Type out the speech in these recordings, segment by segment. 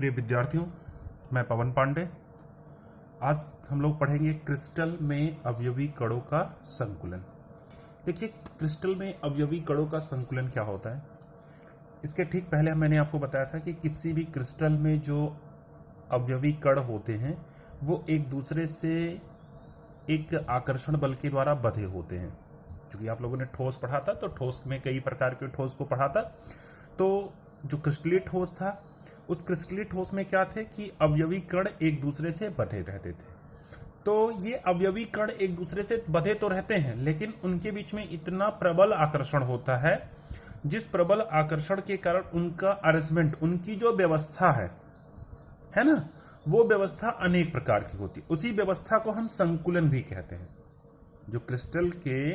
प्रिय विद्यार्थियों, मैं पवन पांडे। आज हम लोग पढ़ेंगे क्रिस्टल में अवयवी कणों का संकुलन। देखिए, क्रिस्टल में अवयवी कणों का संकुलन क्या होता है। इसके ठीक पहले मैंने आपको बताया था कि किसी भी क्रिस्टल में जो अवयवी कण होते हैं वो एक दूसरे से एक आकर्षण बल के द्वारा बंधे होते हैं। क्योंकि आप लोगों ने ठोस पढ़ा था, तो ठोस में कई प्रकार के ठोस को पढ़ा था। तो जो क्रिस्टलीय ठोस था, उस क्रिस्टलीय ठोस में क्या थे कि अवयवी कण एक दूसरे से बंधे रहते थे। तो ये अवयवी कण एक दूसरे से बंधे तो रहते हैं, लेकिन उनके बीच में इतना प्रबल आकर्षण होता है, जिस प्रबल आकर्षण के कारण उनका अरेंजमेंट, उनकी जो व्यवस्था है ना, वो व्यवस्था अनेक प्रकार की होती है। उसी व्यवस्था को हम संकुलन भी कहते हैं। जो क्रिस्टल के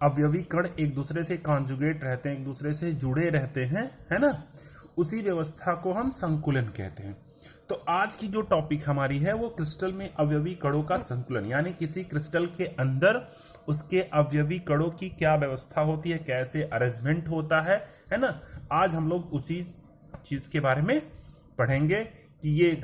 अवयवी कण एक दूसरे से कॉन्जुगेट रहते हैं, एक दूसरे से जुड़े रहते हैं, है ना, उसी व्यवस्था को हम संकुलन कहते हैं। तो आज की जो टॉपिक हमारी है वो क्रिस्टल में अवयवी कणों का संकुलन, यानी किसी क्रिस्टल के अंदर उसके अवयवी कणों की क्या व्यवस्था होती है, कैसे अरेंजमेंट होता है ना। आज हम लोग उसी चीज के बारे में पढ़ेंगे कि ये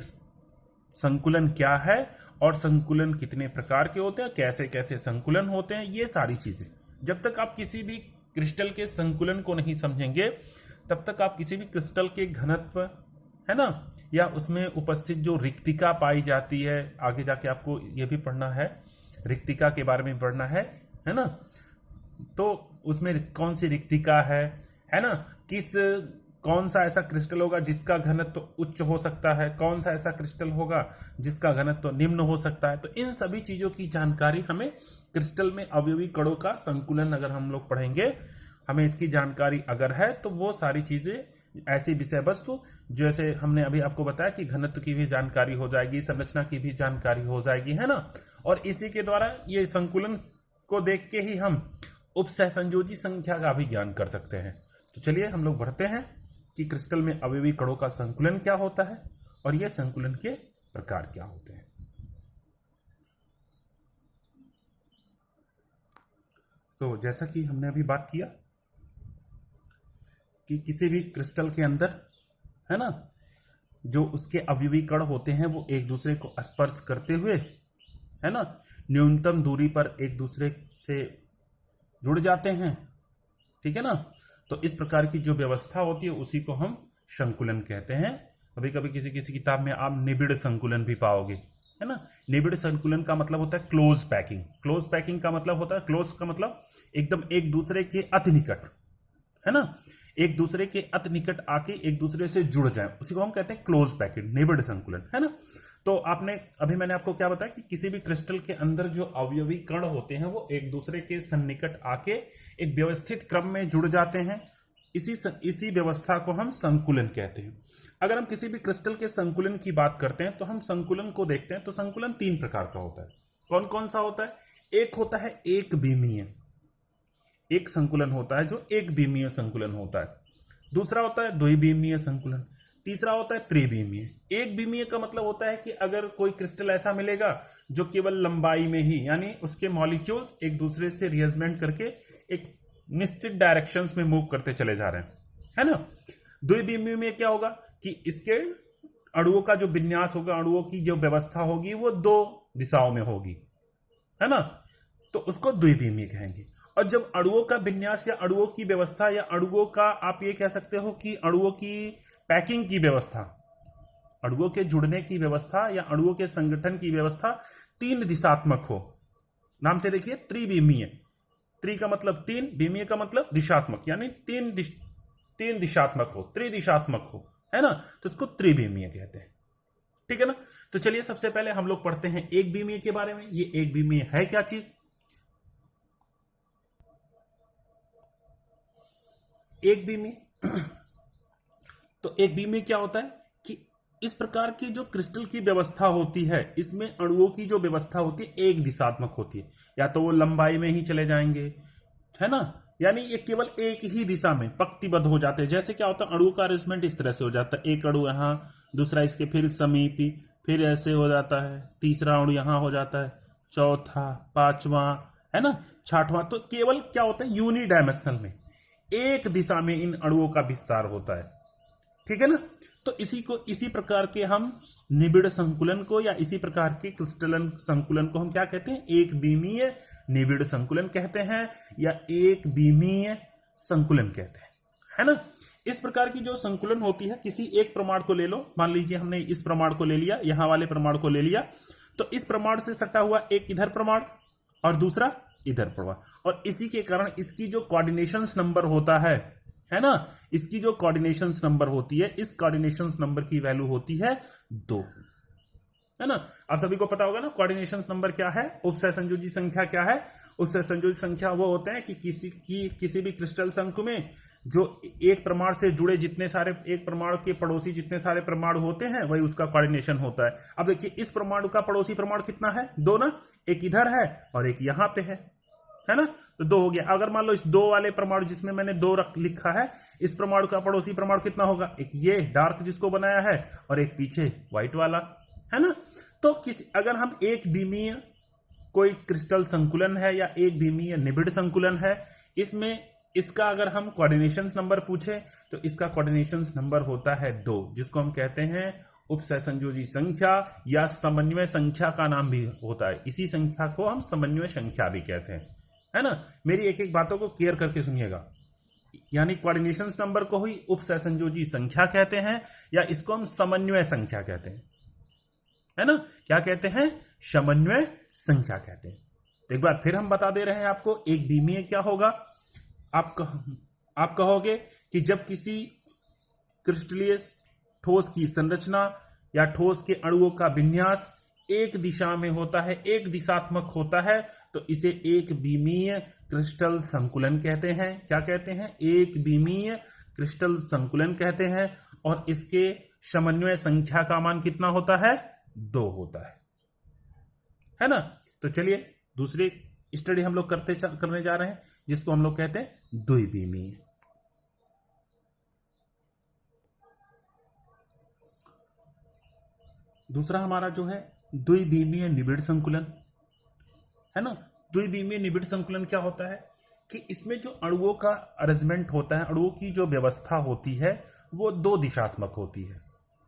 संकुलन क्या है और संकुलन कितने प्रकार के होते हैं, कैसे कैसे संकुलन होते हैं, ये सारी चीजें। जब तक आप किसी भी क्रिस्टल के संकुलन को नहीं समझेंगे, तब तक आप किसी भी क्रिस्टल के घनत्व, है ना, या उसमें उपस्थित जो रिक्तिका पाई जाती है, आगे जाके आपको ये भी पढ़ना है, रिक्तिका के बारे में पढ़ना है ना। तो उसमें कौन सी रिक्तिका है ना, कौन सा ऐसा क्रिस्टल होगा जिसका घनत्व उच्च हो सकता है, कौन सा ऐसा क्रिस्टल होगा जिसका घनत्व निम्न हो सकता है। तो इन सभी चीजों की जानकारी हमें क्रिस्टल में अवयवी कणों का संकुलन अगर हम लोग पढ़ेंगे, हमें इसकी जानकारी अगर है, तो वो सारी चीजें ऐसी विषय वस्तु, जैसे हमने अभी आपको बताया कि घनत्व की भी जानकारी हो जाएगी, संरचना की भी जानकारी हो जाएगी, है ना। और इसी के द्वारा ये संकुलन को देख के ही हम उपसहसंयोजी संख्या का भी ज्ञान कर सकते हैं। तो चलिए हम लोग बढ़ते हैं कि क्रिस्टल में अवयवी कणों का संकुलन क्या होता है और यह संकुलन के प्रकार क्या होते हैं। तो जैसा कि हमने अभी बात किया कि किसी भी क्रिस्टल के अंदर, है ना, जो उसके अवयवी कण होते हैं वो एक दूसरे को स्पर्श करते हुए, है ना, न्यूनतम दूरी पर एक दूसरे से जुड़ जाते हैं, ठीक है ना। तो इस प्रकार की जो व्यवस्था होती है उसी को हम संकुलन कहते हैं। कभी कभी किसी किसी किताब में आप निबिड़ संकुलन भी पाओगे, है ना। निबिड़ संकुलन का मतलब होता है क्लोज पैकिंग। क्लोज पैकिंग का मतलब होता है, क्लोज का मतलब एकदम एक दूसरे के अति निकट, है ना, एक दूसरे के अति निकट आके एक दूसरे से जुड़ जाए, उसी को हम कहते हैं क्लोज पैकिंग, निबिड़ संकुलन, है ना। तो अभी मैंने आपको क्या बताया कि किसी भी क्रिस्टल के अंदर जो अवयवी कण होते हैं वो एक दूसरे के सन्निकट आके एक व्यवस्थित क्रम में जुड़ जाते हैं। इसी व्यवस्था को हम संकुलन कहते हैं। अगर हम किसी भी क्रिस्टल के संकुलन की बात करते हैं तो हम संकुलन को देखते हैं, तो संकुलन 3 प्रकार का होता है। कौन कौन सा होता है? एक होता है एक बीमीय, एक संकुलन होता है जो एक बीमीय संकुलन होता है। दूसरा होता है द्विबीमीय संकुलन। तीसरा होता है त्रिबीमीय। एक बीमीय का मतलब होता है कि अगर कोई क्रिस्टल ऐसा मिलेगा जो केवल लंबाई में ही, यानी उसके मॉलिक्यूल्स एक दूसरे से रिअरेंजमेंट करके एक निश्चित डायरेक्शंस में मूव करते चले जा रहे हैं, है ना। द्विबीमीय में क्या होगा कि इसके अणुओं का जो विन्यास होगा, अणुओं की जो व्यवस्था होगी वो 2 दिशाओं में होगी, है ना, तो उसको द्विबीमीय कहेंगे। और जब अणुओं का विन्यास या अणुओं की व्यवस्था या अणुओं का, आप ये कह सकते हो कि अणुओं की पैकिंग की व्यवस्था, अणुओं के जुड़ने की व्यवस्था या अणुओं के संगठन की व्यवस्था 3 दिशात्मक हो, नाम से देखिए त्रिबीमीय। त्रि का मतलब 3, बीमीय का मतलब दिशात्मक, यानी 3 दिशात्मक हो, त्रिदिशात्मक हो, है ना, तो इसको त्रिबीमीय कहते हैं, ठीक है ना। तो चलिए सबसे पहले हम लोग पढ़ते हैं एक बीमीय के बारे में। ये एक बीमीय है क्या चीज? एक बीमीय तो एक बीमीय क्या होता है कि इस प्रकार की जो क्रिस्टल की व्यवस्था होती है, इसमें अणुओं की जो व्यवस्था होती है एक दिशात्मक होती है, या तो वो लंबाई में ही चले जाएंगे, है ना, यानी ये केवल एक ही दिशा में पंक्तिबद्ध हो जाते हैं। जैसे क्या होता है, अणुओं का अरेंजमेंट इस तरह से हो जाता है, एक अणु यहां, दूसरा इसके फिर समीपी, फिर ऐसे हो जाता है, तीसरा अणु यहां हो जाता है, चौथा, पांचवा, है ना, छठवां। तो केवल क्या होता है, यूनिडायमेंशनल में एक दिशा में इन अणुओं का विस्तार होता है, ठीक है ना। तो इसी प्रकार के हम निबिड़ संकुलन को या इसी प्रकार के क्रिस्टलन संकुलन को हम क्या कहते हैं, एक बीमीय निबिड़ संकुलन कहते हैं या एक बीमीय संकुलन कहते हैं, है ना। इस प्रकार की जो संकुलन होती है, किसी एक प्रमाण को ले लो, मान लीजिए हमने इस प्रमाण को ले लिया, यहां वाले प्रमाण को ले लिया, तो इस प्रमाण से सटा हुआ एक इधर प्रमाण और दूसरा इधर प्रमाण, और इसी के कारण इसकी जो कोऑर्डिनेशंस नंबर होता है ना, इसकी जो कोऑर्डिनेशंस नंबर होती है, इस कोऑर्डिनेशंस नंबर की वैल्यू होती है 2, है ना। आप सभी को पता होगा ना कोऑर्डिनेशंस नंबर क्या है, उपसय संयोजी संख्या क्या है। उपसय संयोजी संख्या वो होते हैं कि किसी भी क्रिस्टल संकुल में जो एक प्रमाण से जुड़े जितने सारे, एक प्रमाण के पड़ोसी जितने सारे प्रमाण होते हैं, वही उसका कोऑर्डिनेशन होता है। अब देखिए इस प्रमाण का पड़ोसी प्रमाण कितना है, 2 ना, एक इधर है और एक यहां पे है ना, तो 2 हो गया। अगर मान लो इस 2 वाले परमाणु जिसमें मैंने 2 लिखा है, इस परमाणु का पड़ोसी परमाणु कितना होगा, एक ये डार्क जिसको बनाया है और एक पीछे व्हाइट वाला, है ना। तो अगर हम एक बीमीय कोई क्रिस्टल संकुलन है या एक बीमीय निबिड़ संकुलन है, इसमें इसका अगर हम कोऑर्डिनेशंस नंबर पूछे तो इसका कोऑर्डिनेशंस नंबर होता है 2, जिसको हम कहते हैं उपसय संयोजी संख्या या समन्वय संख्या का नाम भी होता है। इसी संख्या को हम समन्वय संख्या भी कहते हैं, है ना। मेरी एक एक बातों को क्लियर करके सुनिएगा, यानी कोऑर्डिनेशंस नंबर को ही उपसय संयोजी संख्या कहते हैं या इसको हम समन्वय संख्या कहते हैं, है ना। क्या कहते हैं, समन्वय संख्या कहते हैं। एक बार फिर हम बता दे रहे हैं आपको, एक बीमीय क्या होगा। आप कहोगे कि जब किसी क्रिस्टलीय ठोस की संरचना या ठोस के अणुओं का विन्यास एक दिशा में होता है, एक दिशात्मक होता है, तो इसे एक बीमीय क्रिस्टल संकुलन कहते हैं। क्या कहते हैं, एक बीमीय क्रिस्टल संकुलन कहते हैं। और इसके समन्वय संख्या का मान कितना होता है, 2 होता है ना। तो चलिए दूसरी स्टडी हम लोग करने जा रहे हैं, जिसको हम लोग कहते हैं द्विबीमीय। दूसरा हमारा जो है द्विबीमीय निबिड़ संकुलन, है ना। द्विबीमीय निबिड़ संकुलन क्या होता है कि इसमें जो अणुओं का अरेंजमेंट होता है, अणुओं की जो व्यवस्था होती है, वो 2 दिशात्मक होती है।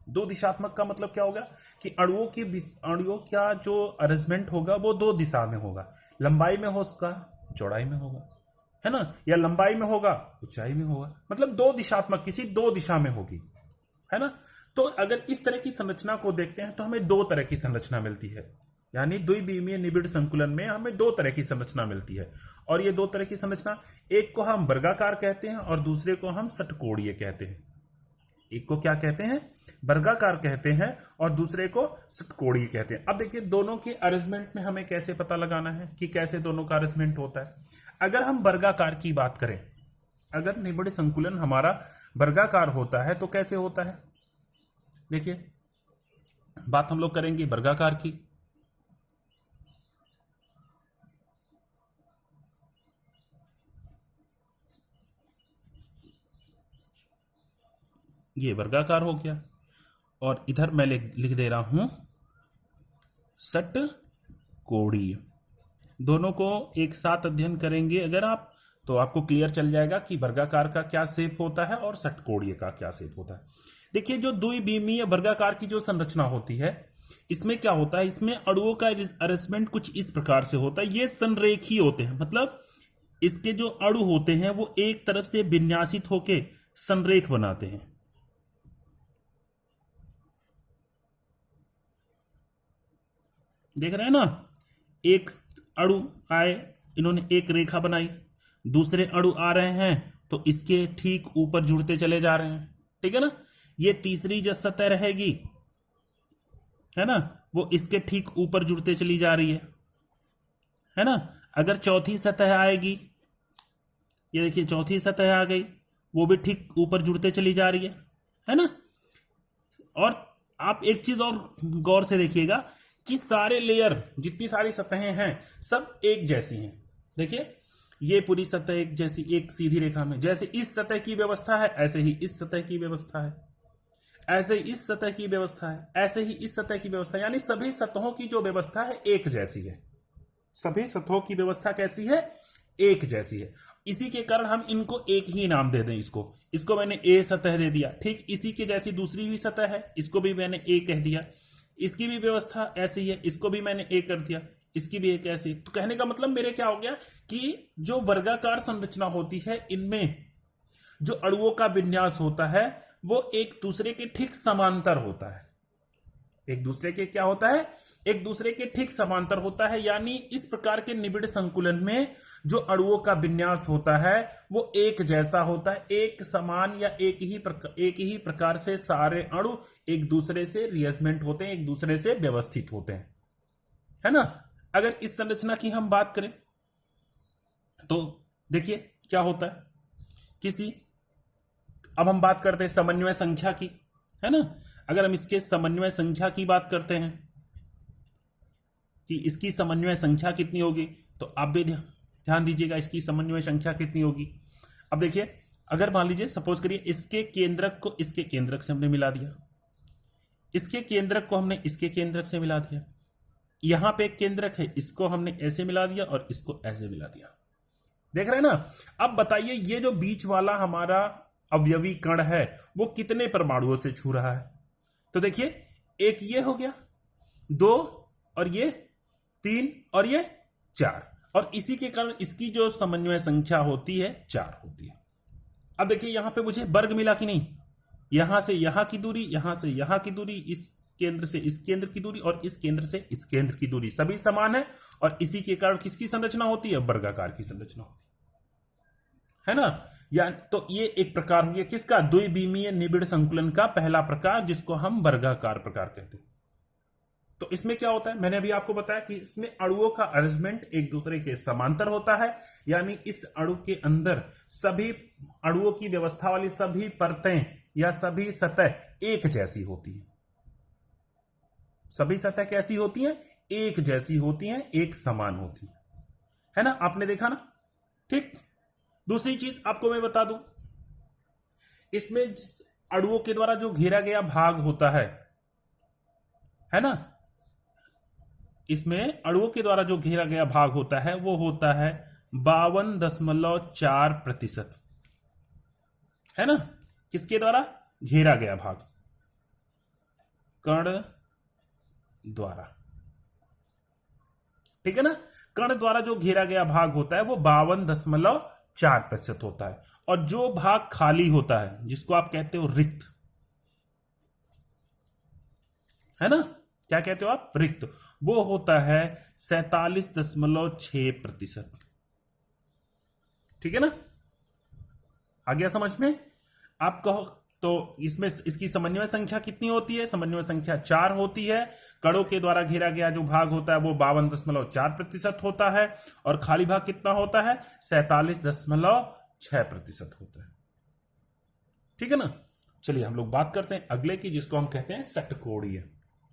2 दिशात्मक का मतलब क्या होगा कि अणुओं का जो अरेंजमेंट होगा वो 2 दिशा में होगा, लंबाई में होगा, चौड़ाई में होगा, है ना, या लंबाई में होगा, ऊंचाई में होगा, मतलब 2 दिशात्मक, किसी 2 दिशा में होगी, है ना। तो अगर इस तरह की संरचना को देखते हैं तो हमें 2 तरह की संरचना मिलती है, यानी द्विबीमीय निबिड़ संकुलन में हमें 2 तरह की संरचना मिलती है। और ये 2 तरह की संरचना, एक को हम वर्गाकार कहते हैं और दूसरे को हम षटकोणीय कहते हैं। एक को क्या कहते हैं, वर्गाकार कहते हैं और दूसरे को षटकोणीय कहते हैं। अब देखिए दोनों के अरेंजमेंट में हमें कैसे पता लगाना है कि कैसे दोनों का अरेंजमेंट होता है। अगर हम वर्गाकार की बात करें, अगर निबिड़ संकुलन हमारा वर्गाकार होता है तो कैसे होता है, देखिए बात हम लोग करेंगे वर्गाकार की। ये वर्गाकार हो गया और इधर मैं लिख दे रहा हूं षटकोणीय। दोनों को एक साथ अध्ययन करेंगे अगर आप, तो आपको क्लियर चल जाएगा कि वर्गाकार का क्या शेप होता है और षटकोणीय का क्या शेप होता है। देखिए जो द्विबीमीय वर्गाकार की जो संरचना होती है, इसमें क्या होता है, इसमें अणुओं का अरेंजमेंट कुछ इस प्रकार से होता है। ये संरेखी होते हैं, मतलब इसके जो अणु होते हैं वो एक तरफ से विन्यासित होके संरेख बनाते हैं। देख रहे हैं ना, एक अणु आए, इन्होंने एक रेखा बनाई, दूसरे अणु आ रहे हैं तो इसके ठीक ऊपर जुड़ते चले जा रहे हैं, ठीक है ना। ये तीसरी जो सतह रहेगी, है ना, वो इसके ठीक ऊपर जुड़ते चली जा रही है ना। अगर चौथी सतह आएगी, ये देखिए चौथी सतह आ गई, वो भी ठीक ऊपर जुड़ते चली जा रही है ना। और आप एक चीज और गौर से देखिएगा कि सारे लेयर, जितनी सारी सतहें हैं, सब एक जैसी हैं। देखिए ये पूरी सतह एक जैसी, एक सीधी रेखा में, जैसे इस सतह की व्यवस्था है ऐसे ही इस सतह की व्यवस्था है, ऐसे ही इस सतह की व्यवस्था है, ऐसे ही इस सतह की व्यवस्था है, यानी सभी सतहों की जो व्यवस्था है एक जैसी है। सभी सतहों की व्यवस्था कैसी है, एक जैसी है। इसी के कारण हम इनको एक ही नाम दे दें। इसको मैंने ए सतह दे दिया, ठीक इसी के जैसी दूसरी भी सतह है, इसको भी मैंने ए कह दिया। इसकी भी व्यवस्था ऐसी है, इसको भी मैंने ए कर दिया, इसकी भी एक ऐसी। तो कहने का मतलब मेरे क्या हो गया कि जो वर्गाकार संरचना होती है इनमें जो अणुओं का विन्यास होता है वो एक दूसरे के ठीक समांतर होता है। एक दूसरे के क्या होता है? एक दूसरे के ठीक समांतर होता है। यानी इस प्रकार के निबिड़ संकुलन में जो अणुओं का विन्यास होता है वो एक जैसा होता है, एक समान या एक ही प्रकार से सारे अणु एक दूसरे से रिअरेंजमेंट होते हैं, एक दूसरे से व्यवस्थित होते हैं, है ना। अगर इस संरचना की हम बात करें तो देखिए क्या होता है। अब हम बात करते हैं समन्वय संख्या की, है ना। अगर हम इसके समन्वय संख्या की बात करते हैं कि इसकी समन्वय संख्या कितनी होगी, तो आप भी ध्यान दीजिएगा इसकी समन्वय संख्या कितनी होगी। अब देखिए, अगर मान लीजिए सपोज करिए इसके केंद्रक को इसके केंद्रक से हमने मिला दिया, इसके केंद्रक को हमने इसके केंद्रक से मिला दिया, यहां पे एक केंद्रक है इसको हमने ऐसे मिला दिया और इसको ऐसे मिला दिया। देख रहे हैं ना। अब बताइए ये जो बीच वाला हमारा अवयवी कण है वो कितने परमाणुओं से छू रहा है? तो देखिए, एक ये हो गया, 2 और ये 3 और ये 4, और इसी के कारण इसकी जो समन्वय संख्या होती है 4 होती है। अब देखिए यहां पे मुझे वर्ग मिला कि नहीं, यहां से यहां की दूरी, यहां से यहां की दूरी, इस केंद्र से इस केंद्र की दूरी और इस केंद्र से इस केंद्र की दूरी सभी समान है, और इसी के कारण किसकी संरचना होती है? वर्गाकार की संरचना होती है ना। या तो ये एक प्रकार हो गया किसका? द्विविमीय निबिड़ संकुलन का पहला प्रकार, जिसको हम वर्गाकार प्रकार कहते हैं। तो इसमें क्या होता है, मैंने अभी आपको बताया कि इसमें अणुओं का अरेंजमेंट एक दूसरे के समांतर होता है। यानी इस अणु के अंदर सभी अणुओं की व्यवस्था वाली सभी परतें या सभी सतह एक जैसी होती है। सभी सतह कैसी होती हैं? एक जैसी होती हैं, एक समान होती है ना। आपने देखा ना, ठीक। दूसरी चीज आपको मैं बता दूं, इसमें अणुओं के द्वारा जो घेरा गया भाग होता है ना, इसमें अणुओं के द्वारा जो घेरा गया भाग होता है वो होता है 52.4%, है ना। किसके द्वारा घेरा गया भाग? कण द्वारा, ठीक है ना। कण द्वारा जो घेरा गया भाग होता है वो 52.4% होता है। और जो भाग खाली होता है, जिसको आप कहते हो रिक्त, है ना, क्या कहते हो आप? रिक्त, वो होता है 47.6%। ठीक है ना, आ गया समझ में? आप कहो तो इसमें इसकी समन्वय संख्या कितनी होती है? समन्वय संख्या 4 होती है। कणों के द्वारा घेरा गया जो भाग होता है वो 52.4% होता है, और खाली भाग कितना होता है? 47.6% होता है। ठीक है ना। चलिए हम लोग बात करते हैं अगले की, जिसको हम कहते हैं षटकोणीय।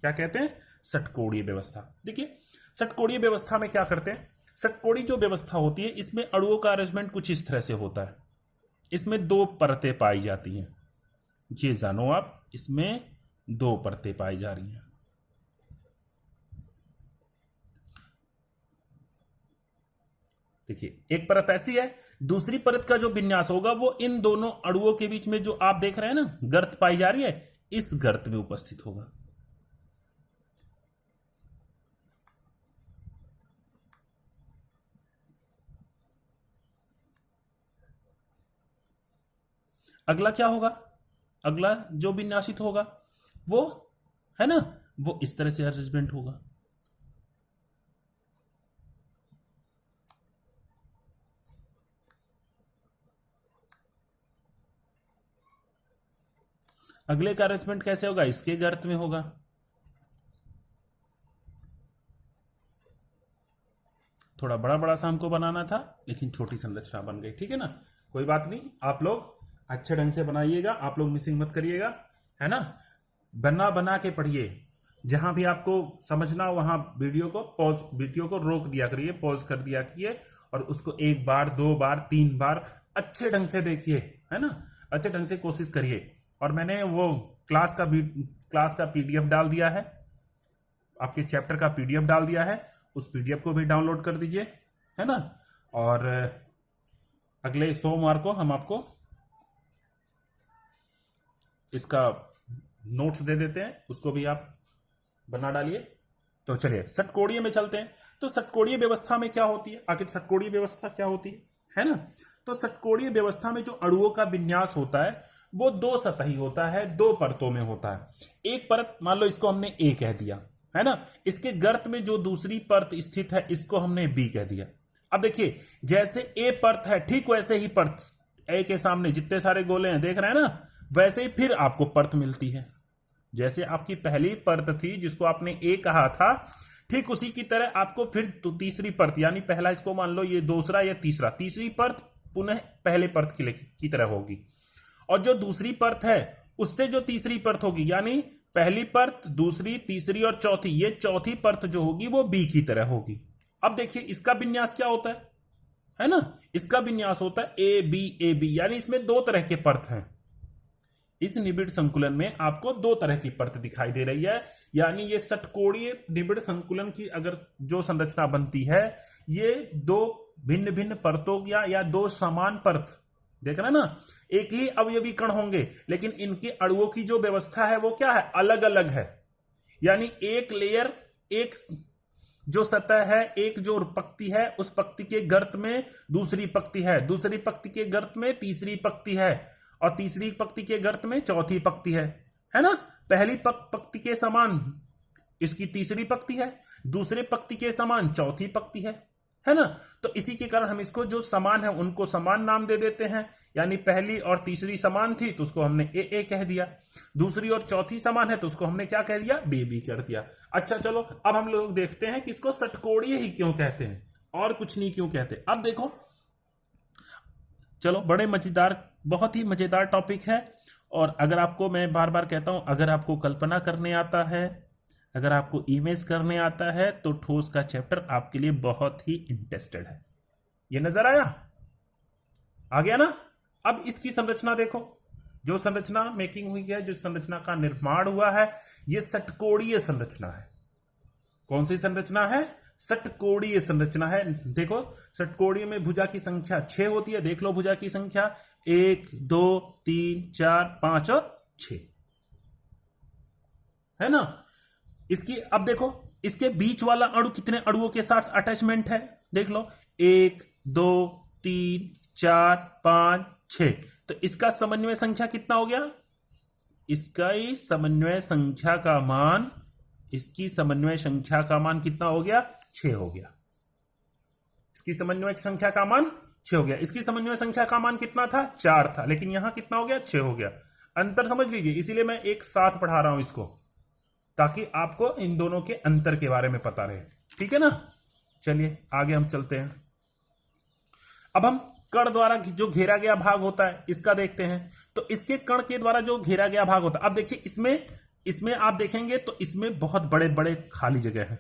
क्या कहते हैं? षटकोणीय व्यवस्था। देखिए षटकोणीय व्यवस्था में क्या करते हैं, षटकोणीय जो व्यवस्था होती है इसमें अणुओं का अरेंजमेंट कुछ इस तरह से होता है। इसमें 2 परतें पाई जाती हैं, ये जानो आप, इसमें 2 परतें पाई जा रही हैं। देखिए एक परत ऐसी है, दूसरी परत का जो विन्यास होगा वो इन दोनों अणुओं के बीच में जो आप देख रहे हैं ना गर्त पाई जा रही है, इस गर्त में उपस्थित होगा। अगला क्या होगा? अगला जो विन्यासित होगा वो, है ना, वो इस तरह से अरेंजमेंट होगा। अगले का अरेंजमेंट कैसे होगा? इसके गर्त में होगा। थोड़ा बड़ा बड़ा सा हमको बनाना था, लेकिन छोटी संरचना बन गई। ठीक है ना, कोई बात नहीं, आप लोग अच्छे ढंग से बनाइएगा, आप लोग मिसिंग मत करिएगा, है ना। बना के पढ़िए, जहां भी आपको समझना हो वहां वीडियो को रोक दिया करिए, पॉज कर दिया करिए, और उसको 1 बार 2 बार 3 बार अच्छे ढंग से देखिए, है ना, अच्छे ढंग से कोशिश करिए। और मैंने वो क्लास का पीडीएफ डाल दिया है, आपके चैप्टर का पीडीएफ डाल दिया है, उस पीडीएफ को भी डाउनलोड कर दीजिए, है ना। और अगले सोमवार को हम आपको इसका नोट्स दे देते हैं, उसको भी आप बना डालिए। तो चलिए षटकोणीय में चलते हैं। तो षटकोणीय व्यवस्था में क्या होती है, आखिर षटकोणीय व्यवस्था क्या होती है ना? तो षटकोणीय व्यवस्था में जो अणुओं का विन्यास होता है वो दो सतही होता है, दो परतों में होता है। एक परत मान लो इसको हमने ए कह दिया है ना, इसके गर्त में जो दूसरी परत स्थित है इसको हमने बी कह दिया। अब देखिए जैसे ए परत है ठीक वैसे ही परत ए के सामने जितने सारे गोले हैं देख रहे हैं ना, वैसे ही फिर आपको परत मिलती है। जैसे आपकी पहली परत थी जिसको आपने ए कहा था, ठीक उसी की तरह आपको फिर तीसरी परत, यानी पहला इसको मान लो ये दूसरा या तीसरा, तीसरी परत पुनः पहले परत की तरह होगी। और जो दूसरी परत है उससे जो तीसरी परत होगी, यानी पहली परत, दूसरी, तीसरी और चौथी, ये चौथी परत जो होगी वो बी की तरह होगी। अब देखिए इसका विन्यास क्या होता है ना, इसका विन्यास होता है ए बी, यानी इसमें दो तरह के परत हैं। इस निबिड़ संकुलन में आपको दो तरह की परत दिखाई दे रही है, यानी ये षटकोणीय निबिड़ संकुलन की अगर जो संरचना बनती है, ये दो भिन्न भिन्न परतों या दो समान परत, देख रहे ना, एक ही अवयवी कण होंगे लेकिन इनके अणुओं की जो व्यवस्था है वो क्या है, अलग अलग है। यानी एक लेयर, एक जो सतह है, एक जो पंक्ति है, उस पंक्ति के गर्त में दूसरी पंक्ति है, दूसरी पंक्ति के गर्त में तीसरी पंक्ति है, और तीसरी पंक्ति के गर्त में चौथी पंक्ति है ना। पहली पंक्ति के समान इसकी तीसरी पंक्ति है, दूसरे पंक्ति के समान चौथी पंक्ति है ना। तो इसी के कारण हम इसको जो समान है उनको समान नाम दे देते हैं, यानी पहली और तीसरी समान थी तो उसको हमने ए कह दिया, दूसरी और चौथी समान है तो उसको हमने क्या कह दिया, बी कर दिया। अच्छा चलो अब हम लोग देखते हैं कि इसको षटकोणीय ही क्यों कहते हैं और कुछ नहीं क्यों कहते। अब देखो चलो, बड़े मजेदार, बहुत ही मजेदार टॉपिक है। और अगर आपको, मैं बार बार कहता हूं, अगर आपको कल्पना करने आता है, अगर आपको इमेज करने आता है तो ठोस का चैप्टर आपके लिए बहुत ही इंटरेस्टेड है। ये नजर आया, आ गया ना। अब इसकी संरचना देखो, जो संरचना मेकिंग हुई है, जो संरचना का निर्माण हुआ है, ये षटकोणीय संरचना है। कौन सी संरचना है, षटकोणीय संरचना है। देखो षटकोणीय में भुजा की संख्या 6 होती है, देख लो भुजा की संख्या 1 2 3 4 5 और 6 है ना। इसकी अब देखो इसके बीच वाला अणु कितने अणुओं के साथ अटैचमेंट है, देख लो 1 2 3 4 5 6। तो इसका समन्वय संख्या कितना हो गया, इसका ही समन्वय संख्या का मान, इसकी समन्वय संख्या का मान कितना हो गया, 6 हो गया। इसकी समन्वय संख्या का मान 6 हो गया। इसकी समन्वय संख्या का मान कितना था, 4 था, लेकिन यहां कितना हो गया, 6 हो गया। अंतर समझ लीजिए, इसीलिए मैं एक साथ पढ़ा रहा हूं इसको, ताकि आपको इन दोनों के अंतर के बारे में पता रहे, ठीक है ना। चलिए आगे हम चलते हैं। अब हम कण द्वारा जो घेरा गया भाग होता है इसका देखते हैं। तो इसके कण के द्वारा जो घेरा गया भाग होता है, अब देखिए इसमें आप देखेंगे तो इसमें बहुत बड़े बड़े खाली जगह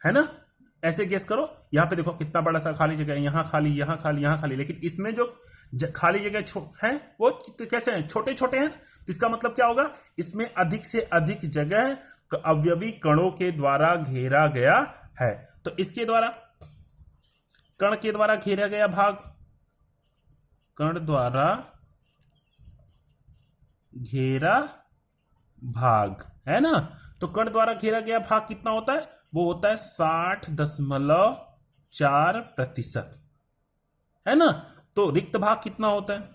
है ना। ऐसे गेस करो, यहां पे देखो कितना बड़ा सा खाली जगह है, यहां खाली, यहां खाली, यहां खाली, लेकिन इसमें जो खाली जगह है वो कैसे हैं, छोटे छोटे हैं। इसका मतलब क्या होगा, इसमें अधिक से अधिक जगह अवयवी कणों के द्वारा घेरा गया है। तो इसके द्वारा, कण के द्वारा घेरा गया भाग, कण द्वारा घेरा भाग है ना। तो कण द्वारा घेरा गया भाग कितना होता है, वो होता है 60.4% है ना। तो रिक्त भाग कितना होता है,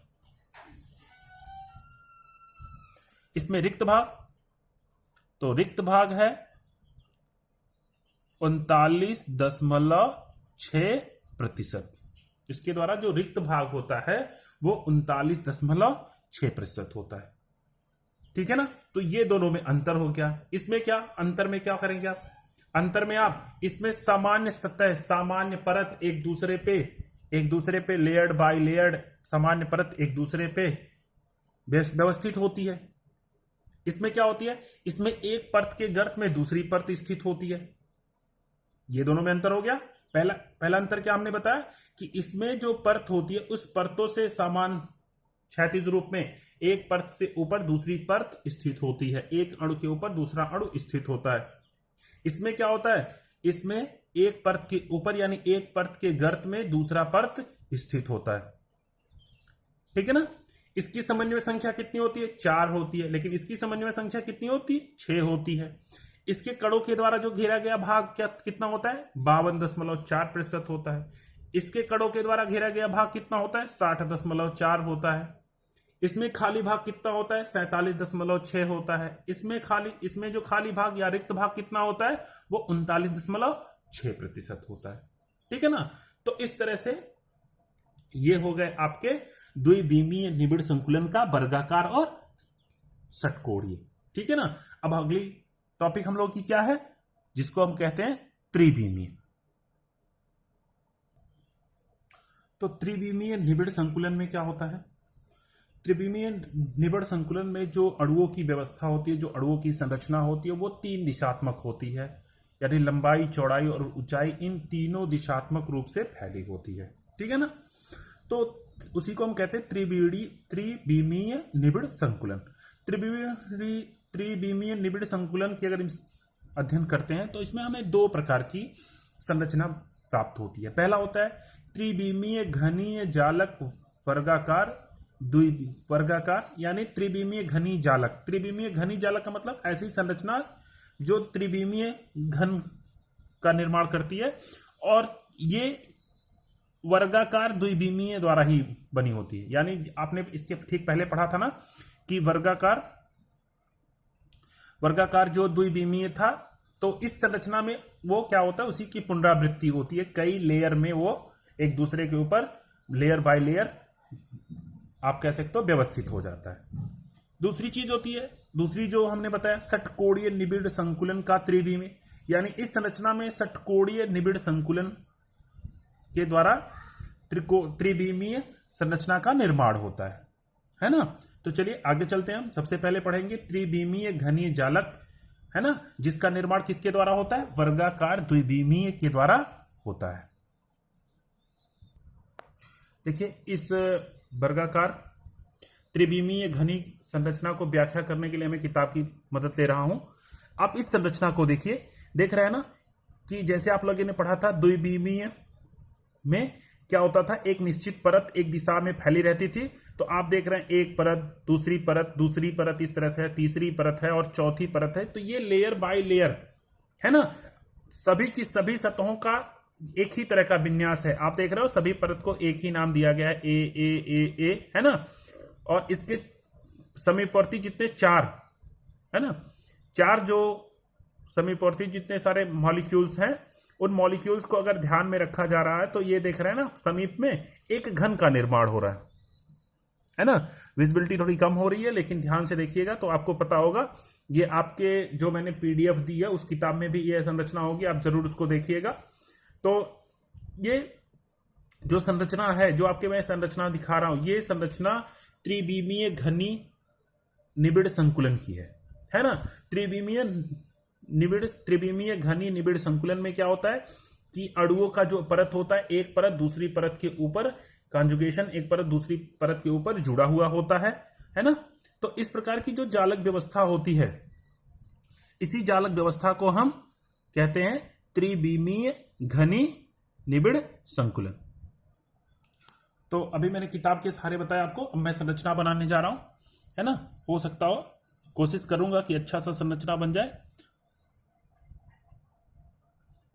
इसमें रिक्त भाग, तो रिक्त भाग है 39.6%। इसके द्वारा जो रिक्त भाग होता है वो 39.6% होता है, ठीक है ना। तो ये दोनों में अंतर हो गया। इसमें क्या अंतर में क्या करेंगे आप, अंतर में आप इसमें सामान्य सतह, सामान्य परत एक दूसरे पे लेयर्ड बाय लेयर्ड सामान्य परत एक दूसरे पे व्यवस्थित होती है। इसमें क्या होती है, इसमें एक परत के गर्त में दूसरी परत स्थित होती है। ये दोनों में अंतर हो गया। पहला अंतर क्या हमने बताया कि इसमें जो परत होती है उस परतों से समान क्षैतिज रूप में एक परत से ऊपर दूसरी परत स्थित होती है, एक अणु के ऊपर दूसरा अणु स्थित होता है। इसमें क्या होता है, इसमें एक परत के ऊपर यानी एक परत के गर्त में दूसरा परत स्थित होता है। ठीक है ना। इसकी समन्वय संख्या कितनी होती है? 4 होती है, लेकिन इसकी समन्वय संख्या कितनी होती है? 6 होती है। इसके कड़ों के द्वारा जो घेरा गया भाग कितना होता है? 52.4% होता है। इसके कड़ों के द्वारा घेरा गया भाग कितना होता है? 60.4 होता है। इसमें खाली भाग कितना होता है? 47.6 होता है। इसमें जो खाली भाग या रिक्त भाग कितना होता है? वो 39.6% होता है। ठीक है ना। तो इस तरह से ये हो गए आपके द्विविमीय निबिड़ संकुलन का वर्गाकार और षटकोणीय। ठीक है ना। अब अगली टॉपिक हम लोग की क्या है, जिसको हम कहते हैं त्रिविमीय। तो त्रिविमीय निबिड़ संकुलन में क्या होता है? त्रिविमीय निबिड़ संकुलन में जो अणुओं की व्यवस्था होती है, जो अणुओं की संरचना होती है, वो 3 दिशात्मक होती है, यानी लंबाई, चौड़ाई और ऊंचाई इन तीनों दिशात्मक रूप से फैली होती है। ठीक है ना। तो उसी को हम कहते हैं त्रिविमीय निबिड़ संकुलन। त्रिविमीय निबिड़ संकुलन की अगर अध्ययन करते हैं तो इसमें हमें 2 प्रकार की संरचना प्राप्त होती है। पहला होता है त्रिविमीय घनीय जालक वर्गाकार वर्गाकार, यानी त्रिविमीय घनी जालक। त्रिविमीय घनी जालक का मतलब ऐसी संरचना जो त्रिविमीय घन का निर्माण करती है, और ये वर्गाकार द्विविमीय द्वारा ही बनी होती है। यानी आपने इसके ठीक पहले पढ़ा था ना कि वर्गाकार जो द्विविमीय था, तो इस संरचना में वो क्या होता है? उसी की पुनरावृत्ति होती है। कई लेयर में वो एक दूसरे के ऊपर लेयर बाय लेयर आप कह सकते हो व्यवस्थित हो जाता है। दूसरी चीज होती है, दूसरी जो हमने बताया षटकोणीय निबिड़ संकुलन का त्रिविमीय, यानी इस संरचना में षटकोणीय निबिड़ संकुलन के द्वारा त्रिविमीय संरचना का निर्माण होता है ना। तो चलिए आगे चलते हैं। हम सबसे पहले पढ़ेंगे त्रिविमीय घनीय जालक, है ना, जिसका निर्माण किसके द्वारा होता है? वर्गाकार द्विविमीय के द्वारा होता है। देखिए, इस वर्गाकार त्रिविमीय घनी संरचना को व्याख्या करने के लिए मैं किताब की मदद ले रहा हूं। आप इस संरचना को देखिए, देख रहे हैं ना कि जैसे आप लोगों ने पढ़ा था द्विविमीय में क्या होता था? एक निश्चित परत एक दिशा में फैली रहती थी। तो आप देख रहे हैं एक परत, दूसरी परत इस तरह है, तीसरी परत है और चौथी परत है। तो ये लेयर बाय लेयर है ना, सभी की सभी सतहों का एक ही तरह का विन्यास है। आप देख रहे हो सभी परत को एक ही नाम दिया गया है, ए, है ना। और इसके समीपवर्ती जितने 4 है ना, 4 जो समीपवर्ती जितने सारे मॉलिक्यूल्स हैं, उन मॉलिक्यूल्स को अगर ध्यान में रखा जा रहा है तो ये देख रहे हैं ना, समीप में एक घन का निर्माण हो रहा है ना। विजिबिलिटी थोड़ी कम हो रही है, लेकिन ध्यान से देखिएगा तो आपको पता होगा। ये आपके जो मैंने पीडीएफ दी है उस किताब में भी ये संरचना होगी, आप जरूर उसको देखिएगा। तो ये जो संरचना है, जो आपके मैं संरचना दिखा रहा हूं, ये संरचना त्रिविमीय घनी निबिड़ संकुलन की है ना। त्रिविमीय घनी निबिड़ संकुलन में क्या होता है कि अणुओं का जो परत होता है, एक परत दूसरी परत के ऊपर कॉन्जुगेशन, एक परत दूसरी परत के ऊपर जुड़ा हुआ होता है ना। तो इस प्रकार की जो जालक व्यवस्था होती है, इसी जालक व्यवस्था को हम कहते हैं त्रिविमीय घनी निबिड़ संकुलन। तो अभी मैंने किताब के सहारे बताया आपको, अब मैं संरचना बनाने जा रहा हूं, है ना। हो सकता हो, कोशिश करूंगा कि अच्छा सा संरचना बन जाए।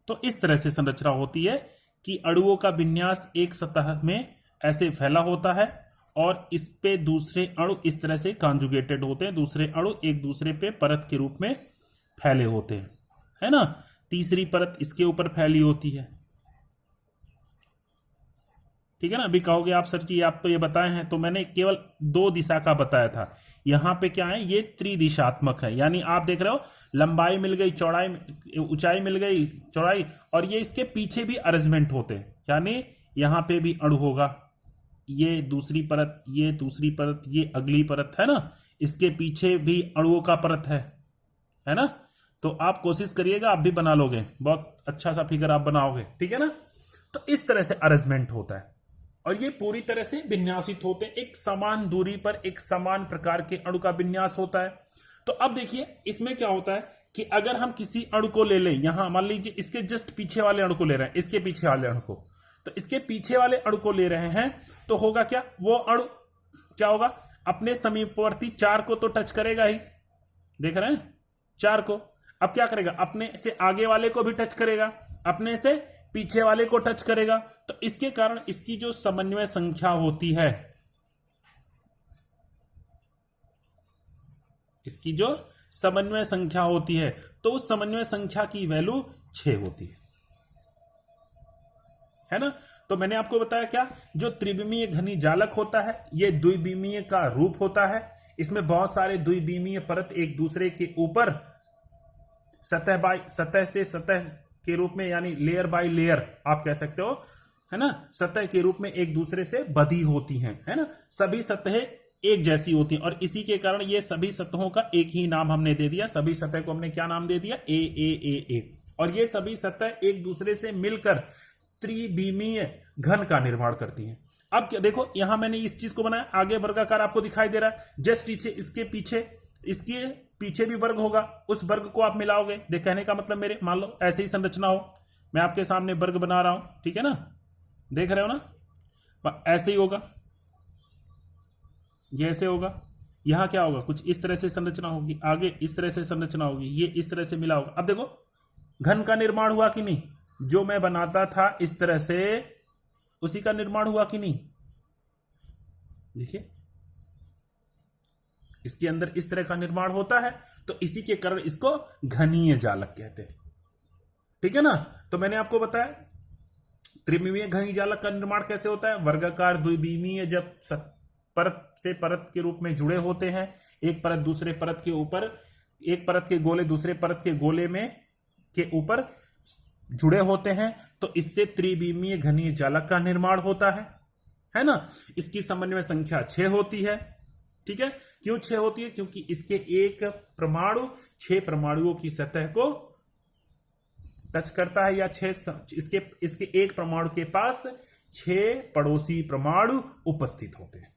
तो इस तरह से संरचना होती है कि अणुओं का विन्यास एक सतह में ऐसे फैला होता है और इस पे दूसरे अणु इस तरह से कॉन्जुगेटेड होते हैं, दूसरे अणु एक दूसरे पे परत के रूप में फैले होते हैं, है ना। तीसरी परत इसके ऊपर फैली होती है, ठीक है ना। अभी कहोगे आप सर जी आप तो ये बताए हैं, तो मैंने केवल 2 दिशा का बताया था। यहां पे क्या है, ये त्रिदिशात्मक है, यानी आप देख रहे हो लंबाई मिल गई, चौड़ाई, ऊंचाई मिल गई, चौड़ाई, और ये इसके पीछे भी अरेंजमेंट होते हैं, यानी यहां पे भी अणु होगा, ये दूसरी परत, ये दूसरी परत, ये अगली परत, है ना। इसके पीछे भी अणुओं का परत है ना। तो आप कोशिश करिएगा, आप भी बना लोगे, बहुत अच्छा सा फिगर आप बनाओगे, ठीक है ना। तो इस तरह से अरेंजमेंट होता है और ये पूरी तरह से विन्यासित होते हैं, एक समान दूरी पर एक समान प्रकार के अणु का विन्यास होता है। तो अब देखिए इसमें क्या होता है कि अगर हम किसी अणु को ले लें, यहां मान लीजिए इसके जस्ट पीछे वाले अणु को ले रहे हैं, इसके पीछे वाले अणु को, तो इसके पीछे वाले अणु को ले रहे हैं, तो होगा क्या, वो अणु क्या होगा, अपने समीपवर्ती 4 को तो टच करेगा ही, देख रहे हैं 4 को। अब क्या करेगा, अपने से आगे वाले को भी टच करेगा, अपने से पीछे वाले को टच करेगा, तो इसके कारण इसकी जो समन्वय संख्या होती है, इसकी जो समन्वय संख्या होती है, तो उस समन्वय संख्या की वैल्यू 6 होती है ना। तो मैंने आपको बताया क्या, जो त्रिविमीय घनी जालक होता है ये द्विविमीय का रूप होता है। इसमें बहुत सारे द्विविमीय परत एक दूसरे के ऊपर सतह से सतह के रूप में, यानी लेयर बाय लेयर आप कह सकते हो, है ना, सतह के रूप में एक दूसरे से बधी होती हैं, है ना। सभी सतहें एक जैसी होती हैं और इसी के कारण ये सभी सतहों का एक ही नाम हमने दे दिया। सभी सतह को हमने क्या नाम दे दिया, ए। और ये सभी सतह एक दूसरे से मिलकर त्रिविमीय घन का निर्माण करती हैं। अब क्या देखो, यहां मैंने इस चीज को बनाया, आगे वर्गाकार आपको दिखाई दे रहा है, जस्ट इसके पीछे भी वर्ग होगा, उस वर्ग को आप मिलाओगे। देख, कहने का मतलब मेरे, मान लो ऐसे ही संरचना हो, मैं आपके सामने वर्ग बना रहा हूं, ठीक है ना, देख रहे हो ना, ऐसे ही होगा, ये ऐसे होगा, यहां क्या होगा, कुछ इस तरह से संरचना होगी, आगे इस तरह से संरचना होगी, ये इस तरह से मिला होगा। अब देखो घन का निर्माण हुआ कि नहीं, जो मैं बनाता था इस तरह से, उसी का निर्माण हुआ कि नहीं। देखिए इसके अंदर इस तरह का निर्माण होता है, तो इसी के कारण इसको घनीय जालक कहते हैं, ठीक है ना। तो मैंने आपको बताया त्रिविमीय घनी जालक का निर्माण कैसे होता है, वर्गाकार द्विविमीय जब परत से परत के रूप में जुड़े होते हैं, एक परत दूसरे परत के ऊपर, एक परत के गोले दूसरे परत के गोले में के ऊपर जुड़े होते हैं, तो इससे त्रिविमीय घनीय जालक का निर्माण होता है ना। इसकी समन्वय संख्या 6 होती है, ठीक है। क्यों 6 होती है, क्योंकि इसके एक परमाणु 6 परमाणुओं की सतह को टच करता है, या 6 इसके एक परमाणु के पास 6 पड़ोसी परमाणु उपस्थित होते हैं,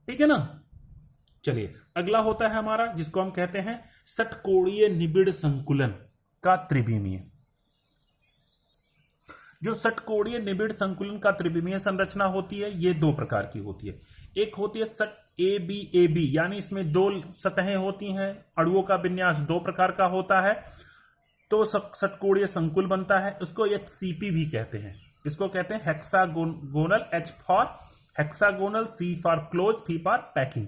ठीक है ना। चलिए अगला होता है हमारा, जिसको हम कहते हैं षटकोणीय निबिड़ संकुलन का त्रिविमीय। जो षटकोणीय निबिड़ संकुलन का त्रिविमीय संरचना होती है, ये 2 प्रकार की होती है। एक होती है सट AB, यानी इसमें 2 सतहें होती हैं, अणुओं का विन्यास 2 प्रकार का होता है, तो षटकोणीय संकुल बनता है। उसको HCP भी कहते हैं, इसको कहते हैं hexagonal, H for hexagonal, C for close, P for packing,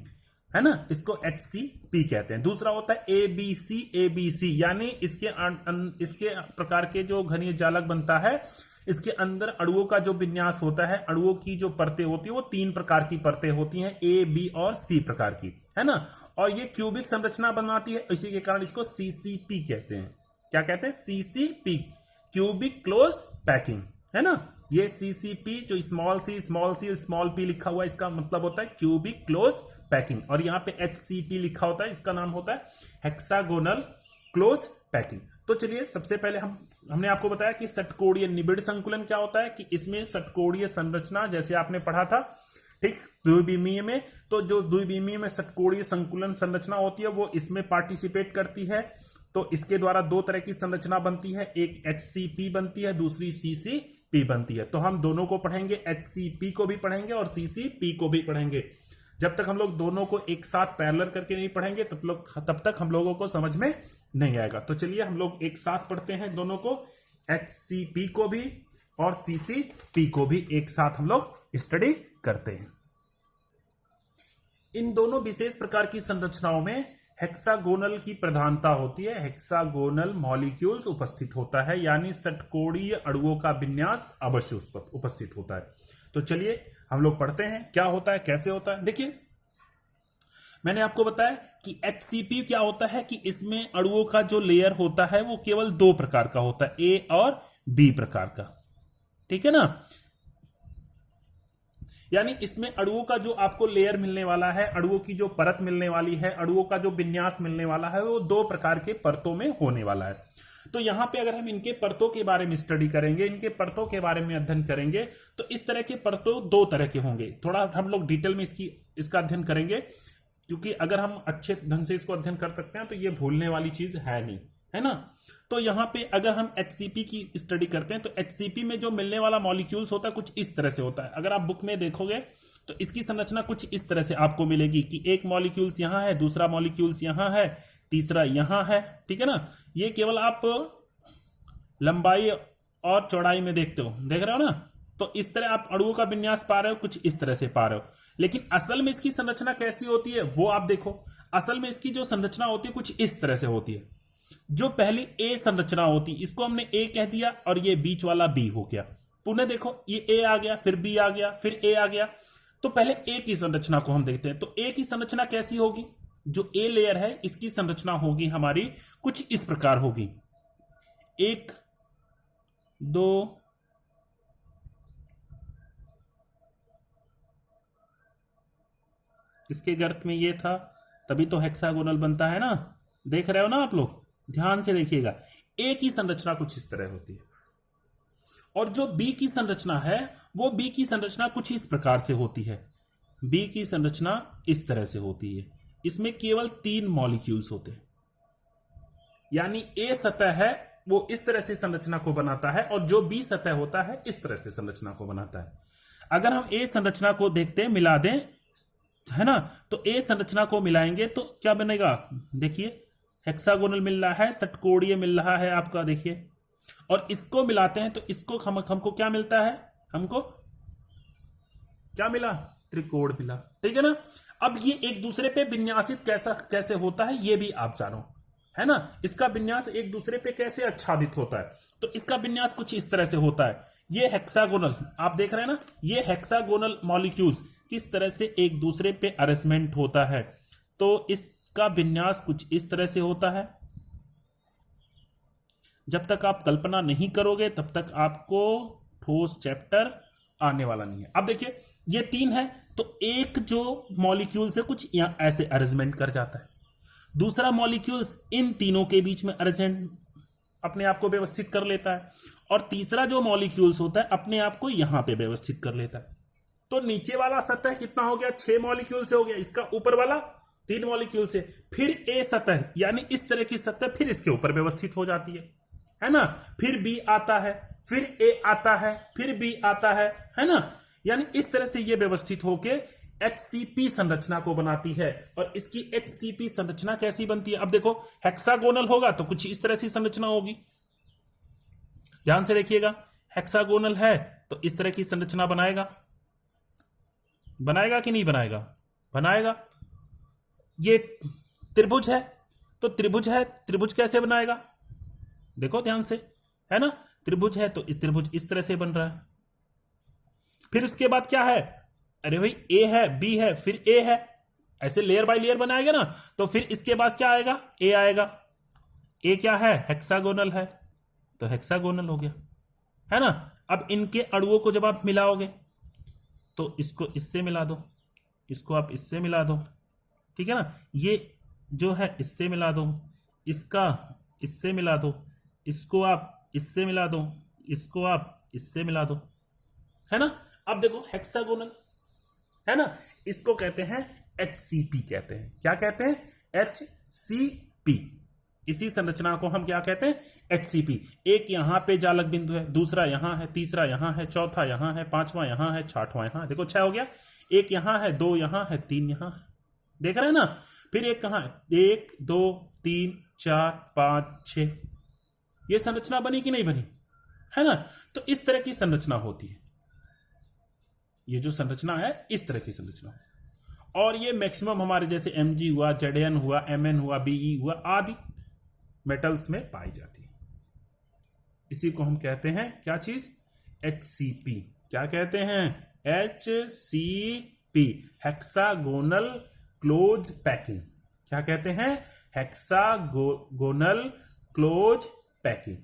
है ना, इसको HCP कहते हैं। दूसरा होता है ABC, यानी इसके प्रकार के जो घनीय जालक बनता है, इसके अंदर अणुओं का जो विन्यास होता है, अणुओं की जो परतें होती है, वो 3 प्रकार की परतें होती हैं, A, B और C प्रकार की, है ना। और ये क्यूबिक संरचना बनाती है, इसी के कारण इसको CCP कहते हैं। क्या कहते हैं, CCP, क्यूबिक क्लोज पैकिंग, है ना। ये CCP जो स्मॉल सी स्मॉल p लिखा हुआ है, इसका मतलब होता है क्यूबिक क्लोज पैकिंग, और यहां पे HCP लिखा होता है, इसका नाम होता है हेक्सागोनल क्लोज पैकिंग। तो चलिए सबसे पहले हमने आपको बताया कि षटकोणीय निबिड़ संकुलन क्या होता है, कि इसमें षटकोणीय संरचना जैसे आपने पढ़ा था, ठीक, द्विविमीय में, तो जो द्विविमीय में षटकोणीय संकुलन संरचना होती है वो इसमें पार्टिसिपेट करती है। तो इसके द्वारा 2 तरह की संरचना बनती है, एक HCP बनती है, दूसरी CCP बनती है। तो हम दोनों को पढ़ेंगे, HCP को भी पढ़ेंगे और CCP को भी पढ़ेंगे। जब तक हम लोग दोनों को एक साथ पैरेलल करके नहीं पढ़ेंगे तब तक हम लोगों को समझ में नहीं आएगा। तो चलिए हम लोग एक साथ पढ़ते हैं दोनों को, HCP को भी और CCP को भी एक साथ हम लोग स्टडी करते हैं। इन दोनों विशेष प्रकार की संरचनाओं में हेक्सागोनल की प्रधानता होती है, हेक्सागोनल मॉलिक्यूल्स उपस्थित होता है, यानी षटकोणीय अणुओं का विन्यास अवश्य उपस्थित होता है। तो चलिए हम लोग पढ़ते हैं क्या होता है, कैसे होता है। देखिए मैंने आपको बताया कि HCP क्या होता है, कि इसमें अणुओं का जो लेयर होता है वो केवल 2 प्रकार का होता है, A और B प्रकार का, ठीक है ना। यानी इसमें अणुओं का जो आपको लेयर मिलने वाला है, अणुओं की जो परत मिलने वाली है, अणुओं का जो विन्यास मिलने वाला है, वो 2 प्रकार के परतों में होने वाला है। तो यहां पे अगर हम इनके परतों के बारे में स्टडी करेंगे, इनके परतों के बारे में अध्ययन करेंगे, तो इस तरह के परतों 2 तरह के होंगे। थोड़ा हम लोग डिटेल में इसका अध्ययन करेंगे। क्योंकि अगर हम अच्छे ढंग से इसको अध्ययन कर सकते हैं तो ये भूलने वाली चीज है नहीं, है ना। तो यहाँ पे अगर हम एचसीपी की स्टडी करते हैं तो एचसीपी में जो मिलने वाला मॉलिक्यूल्स होता है कुछ इस तरह से होता है। अगर आप बुक में देखोगे तो इसकी संरचना कुछ इस तरह से आपको मिलेगी कि एक मॉलिक्यूल्स यहाँ है, दूसरा मॉलिक्यूल्स यहाँ है, तीसरा यहाँ है, ठीक है ना। ये केवल आप लंबाई और चौड़ाई में देखते हो, देख रहे हो ना। तो इस तरह आप अणुओं का विन्यास पा रहे हो, कुछ इस तरह से पा रहे हो। लेकिन असल में इसकी संरचना कैसी होती है वो आप देखो। असल में इसकी जो संरचना होती है कुछ इस तरह से होती है। जो पहली ए संरचना होती है इसको हमने ए कह दिया और ये बीच वाला बी हो गया। पुनः देखो ये ए आ गया, फिर बी आ गया, फिर ए आ गया। तो पहले ए की संरचना को हम देखते हैं। तो ए की संरचना कैसी होगी? जो ए लेयर है इसकी संरचना होगी हमारी कुछ इस प्रकार होगी। 1 2 इसके गर्त में ये था, तभी तो हेक्सागोनल बनता है ना। देख रहे हो ना आप लोग, ध्यान से देखिएगा। ए की संरचना कुछ इस तरह होती है और जो बी की संरचना है वो बी की संरचना कुछ इस प्रकार से होती है। बी की संरचना इस तरह से होती है। इसमें केवल 3 मॉलिक्यूल्स होते हैं, यानी ए सतह है वो इस तरह से संरचना को बनाता है और जो बी सतह होता है इस तरह से संरचना को बनाता है। अगर हम ए संरचना को देखते हैं, मिला दें, है ना, तो ए संरचना को मिलाएंगे तो क्या बनेगा? देखिए हेक्सागोनल मिल रहा है, षटकोणीय मिल रहा है आपका, देखिए। और इसको मिलाते हैं तो इसको हमको क्या मिलता है? हमको क्या मिला? त्रिकोण मिला, ठीक है ना। अब ये एक दूसरे पे विन्यासित कैसे होता है ये भी आप जानो, है ना। इसका विन्यास एक दूसरे पे कैसे आच्छादित होता है? तो इसका विन्यास कुछ इस तरह से होता है। ये हेक्सागोनल आप देख रहे हैं ना, ये हेक्सागोनल मॉलिक्यूल्स किस तरह से एक दूसरे पे अरेंजमेंट होता है। तो इसका विन्यास कुछ इस तरह से होता है। जब तक आप कल्पना नहीं करोगे तब तक आपको ठोस चैप्टर आने वाला नहीं है। अब देखिए ये 3 है तो एक जो मॉलिक्यूल से कुछ यहां ऐसे अरेंजमेंट कर जाता है, दूसरा मॉलिक्यूल्स इन तीनों के बीच में अरेंजमेंट अपने आप को व्यवस्थित कर लेता है और तीसरा जो मॉलिक्यूल्स होता है अपने आप को यहां पे व्यवस्थित कर लेता है। तो नीचे वाला सतह कितना हो गया? 6 मॉलिक्यूल से हो गया। इसका ऊपर वाला 3 मॉलिक्यूल से। फिर ए सतह यानी इस तरह की सतह फिर इसके ऊपर व्यवस्थित हो जाती है ना। फिर बी आता है, फिर ए आता है, फिर बी आता है ना। यानी इस तरह से ये व्यवस्थित होके एचसीपी संरचना को बनाती है। और इसकी एचसीपी संरचना कैसी बनती है? अब देखो हेक्सागोनल होगा तो कुछ इस तरह से संरचना होगी। ध्यान से देखिएगा, हेक्सागोनल है तो इस तरह की संरचना बनाएगा। बनाएगा कि नहीं बनाएगा? बनाएगा। ये त्रिभुज है तो त्रिभुज है, त्रिभुज कैसे बनाएगा? देखो ध्यान से, है ना। त्रिभुज है तो इस त्रिभुज इस तरह से बन रहा है। फिर उसके बाद क्या है? अरे भाई ए है, बी है, फिर ए है, ऐसे लेयर बाय लेयर बनाएगा ना। तो फिर इसके बाद क्या आएगा? ए आएगा। ए क्या है? हेक्सागोनल है तो हेक्सागोनल हो गया, है ना। अब इनके अणुओं को जब आप मिलाओगे तो इसको इससे मिला दो, इसको आप इससे मिला दो, ठीक है ना। ये जो है इससे मिला दो, इसका इससे मिला दो, इसको आप इससे मिला दो, इसको आप इससे मिला दो, है ना। अब देखो हेक्सागोनल, है ना। इसको कहते हैं एचसीपी कहते हैं। क्या कहते हैं? एचसीपी। इसी संरचना को हम क्या कहते हैं? एचसीपी। एक यहां पे जालक बिंदु है, दूसरा यहां है, तीसरा यहां है, चौथा यहां है, पांचवा यहां है, छठवां यहां है। देखो 6 हो गया। एक यहां है, 2 यहां है, 3 यहां है, देख रहे हैं ना। फिर एक कहां है? 1 2 3 4 5 6। ये संरचना बनी कि नहीं बनी? है ना। तो इस तरह की संरचना होती है। ये जो संरचना है इस तरह की संरचना, और ये मैक्सिमम हमारे जैसे Mg हुआ, Zn हुआ, Mn हुआ, Be हुआ आदि मेटल्स में पाई जाती है। इसी को हम कहते हैं क्या चीज? HCP। क्या कहते हैं? HCP, hexagonal close packing. क्या कहते हैं? Hexagonal close packing.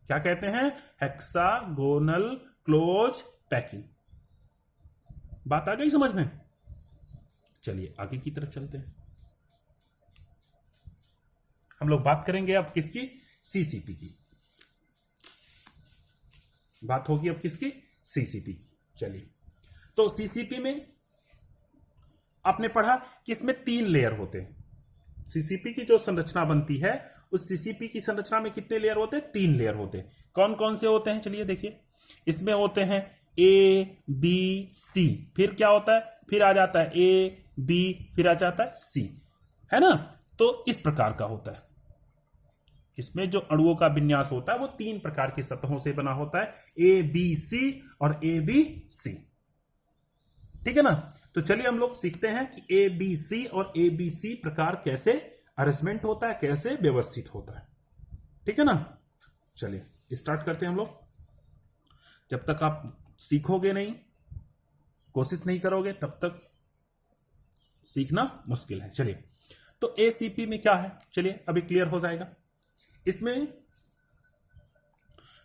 क्या कहते हैं? Hexagonal close packing. बात आ गई समझ में? चलिए आगे की तरफ चलते हैं। हम लोग बात करेंगे अब किसकी? सीसीपी की बात होगी। अब किसकी? सीसीपी की। चलिए, तो सीसीपी में आपने पढ़ा कि इसमें 3 लेयर होते हैं। सीसीपी की जो संरचना बनती है उस सीसीपी की संरचना में कितने लेयर होते हैं? 3 लेयर होते हैं। कौन कौन से होते हैं? चलिए देखिए, इसमें होते हैं ए बी सी, फिर क्या होता है? फिर आ जाता है ए बी, फिर आ जाता है सी, है ना? तो इस प्रकार का होता है। इसमें जो अणुओं का विन्यास होता है वो 3 प्रकार की सतहों से बना होता है, ए बी सी और ए बी सी। ठीक है ना? तो चलिए हम लोग सीखते हैं कि ए बी सी और ए बी सी प्रकार कैसे अरेंजमेंट होता है, कैसे व्यवस्थित होता है। ठीक है ना? चलिए स्टार्ट करते हैं हम लोग। जब तक आप सीखोगे नहीं, कोशिश नहीं करोगे, तब तक सीखना मुश्किल है। चलिए, तो एसीपी में क्या है, चलिए अभी क्लियर हो जाएगा। इसमें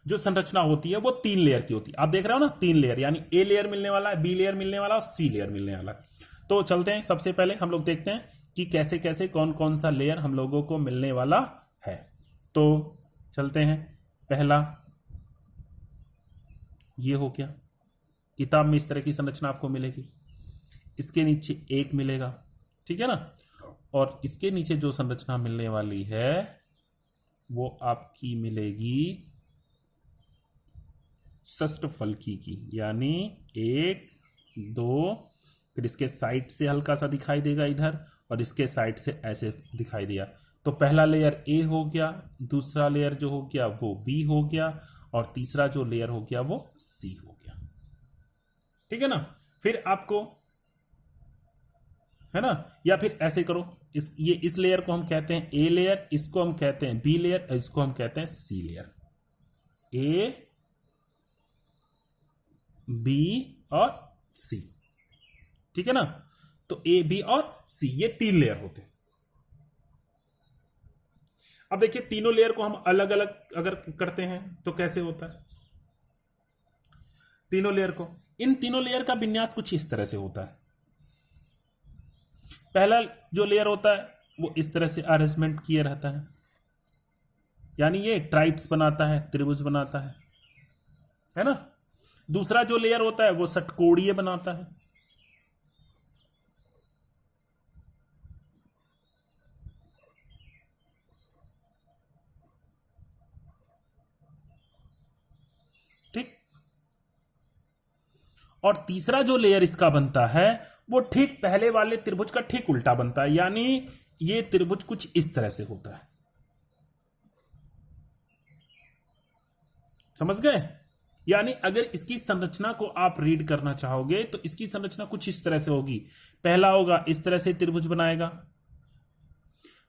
जो संरचना होती है वो 3 लेयर की होती है। आप देख रहे हो ना, 3 लेयर, यानी ए लेयर मिलने वाला है, बी लेयर मिलने वाला है और सी लेयर मिलने वाला है। तो चलते हैं, सबसे पहले हम लोग देखते हैं कि कैसे कैसे कौन कौन सा लेयर हम लोगों को मिलने वाला है। तो चलते हैं, पहला ये हो गया। किताब में इस तरह की संरचना आपको मिलेगी। इसके नीचे 1 मिलेगा, ठीक है ना? और इसके नीचे जो संरचना मिलने वाली है वो आपकी मिलेगी षष्ठफलकी की, यानी 1 2, फिर इसके साइड से हल्का सा दिखाई देगा इधर, और इसके साइड से ऐसे दिखाई दिया। तो पहला लेयर ए हो गया, दूसरा लेयर जो हो गया वो बी हो गया, और तीसरा जो लेयर हो गया वो सी हो गया। ठीक है ना? फिर आपको, है ना, या फिर ऐसे करो, इस लेयर को हम कहते हैं ए लेयर, इसको हम कहते हैं बी लेयर, इसको हम कहते हैं सी लेयर। ए बी और सी, ठीक है ना? तो ए बी और सी, ये 3 लेयर होते हैं। अब देखिए, तीनों लेयर को हम अलग अलग अगर करते हैं तो कैसे होता है? तीनों लेयर को, इन तीनों लेयर का विन्यास कुछ इस तरह से होता है। पहला जो लेयर होता है वो इस तरह से अरेंजमेंट किया रहता है, यानी ये ट्राइड्स बनाता है, त्रिभुज बनाता है ना? दूसरा जो लेयर होता है वो षटकोणीय बनाता है। ठीक, और तीसरा जो लेयर इसका बनता है वो ठीक पहले वाले त्रिभुज का ठीक उल्टा बनता है, यानी ये त्रिभुज कुछ इस तरह से होता है। समझ गए? यानी अगर इसकी संरचना को आप रीड करना चाहोगे तो इसकी संरचना कुछ इस तरह से होगी। पहला होगा इस तरह से त्रिभुज बनाएगा,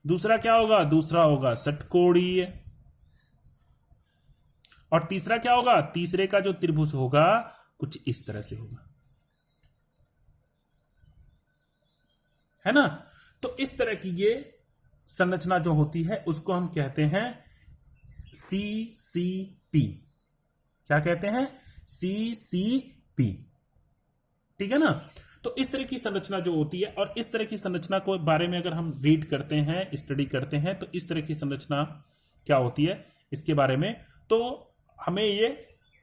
दूसरा क्या होगा? दूसरा होगा षटकोणीय, और तीसरा क्या होगा? तीसरे का जो त्रिभुज होगा कुछ इस तरह से होगा, है ना? तो इस तरह की ये संरचना जो होती है उसको हम कहते हैं सीसीपी। क्या कहते हैं? सीसीपी। ठीक है ना? तो इस तरह की संरचना जो होती है, और इस तरह की संरचना को बारे में अगर हम रीड करते हैं, स्टडी करते हैं, तो इस तरह की संरचना क्या होती है इसके बारे में, तो हमें ये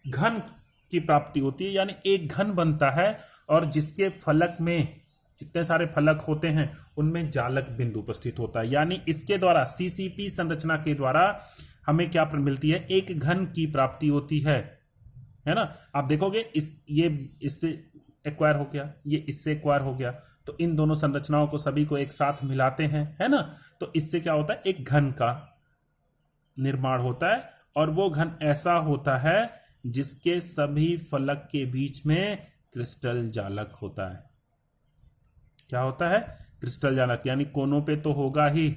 घन की प्राप्ति होती है, यानी एक घन बनता है और जिसके फलक में जितने सारे फलक होते हैं उनमें जालक बिंदु उपस्थित होता है। यानी इसके द्वारा, सीसीपी संरचना के द्वारा हमें क्या मिलती है? एक घन की प्राप्ति होती है ना? आप देखोगे ये इससे एक्वायर हो गया, ये इससे एक्वायर हो गया, तो इन दोनों संरचनाओं को सभी को एक साथ मिलाते हैं, है ना? तो इससे क्या होता है? एक घन का निर्माण होता है, और वो घन ऐसा होता है जिसके सभी फलक के बीच में क्रिस्टल जालक होता है। क्या होता है? क्रिस्टल जालक, यानी कोनों पे तो होगा ही,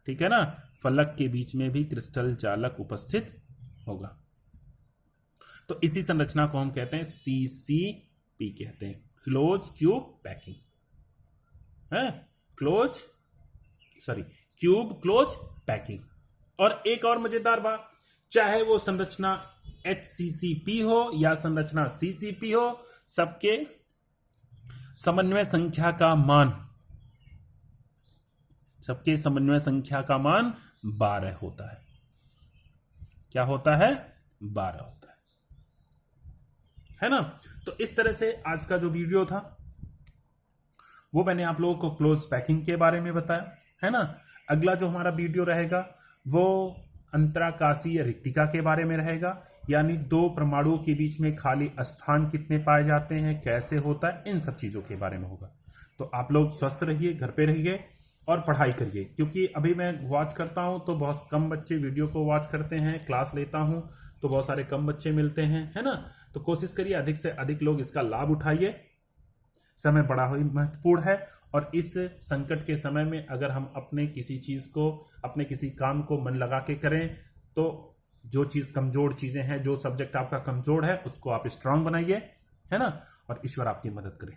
ठीक है ना? फलक के बीच में भी क्रिस्टल जालक उपस्थित होगा। तो इसी संरचना को हम कहते हैं सीसीपी कहते हैं, क्लोज क्यूब पैकिंग, है? Cube close packing. और एक और मजेदार बात, चाहे वो संरचना HCCP हो या संरचना CCP हो, सबके समन्वय संख्या का मान, सबके समन्वय संख्या का मान 12 होता है। क्या होता है? 12 होता है ना? तो इस तरह से आज का जो वीडियो था वो मैंने आप लोगों को क्लोज पैकिंग के बारे में बताया, है ना। अगला जो हमारा वीडियो रहेगा वो अंतराकाशीय रिक्तिका के बारे में रहेगा, यानी दो परमाणुओं के बीच में खाली स्थान कितने पाए जाते हैं, कैसे होता है, इन सब चीजों के बारे में होगा। तो आप लोग स्वस्थ रहिए, घर पे रहिए और पढ़ाई करिए, क्योंकि अभी मैं वॉच करता हूं तो बहुत कम बच्चे वीडियो को वॉच करते हैं। क्लास लेता हूं तो बहुत सारे कम बच्चे मिलते हैं, है ना। तो कोशिश करिए अधिक से अधिक लोग इसका लाभ उठाइए। समय बड़ा ही महत्वपूर्ण है और इस संकट के समय में अगर हम अपने किसी चीज को, अपने किसी काम को मन लगा के करें तो जो चीज कमजोर चीजें हैं, जो सब्जेक्ट आपका कमजोर है उसको आप स्ट्रांग बनाइए, है ना, और ईश्वर आपकी मदद करे।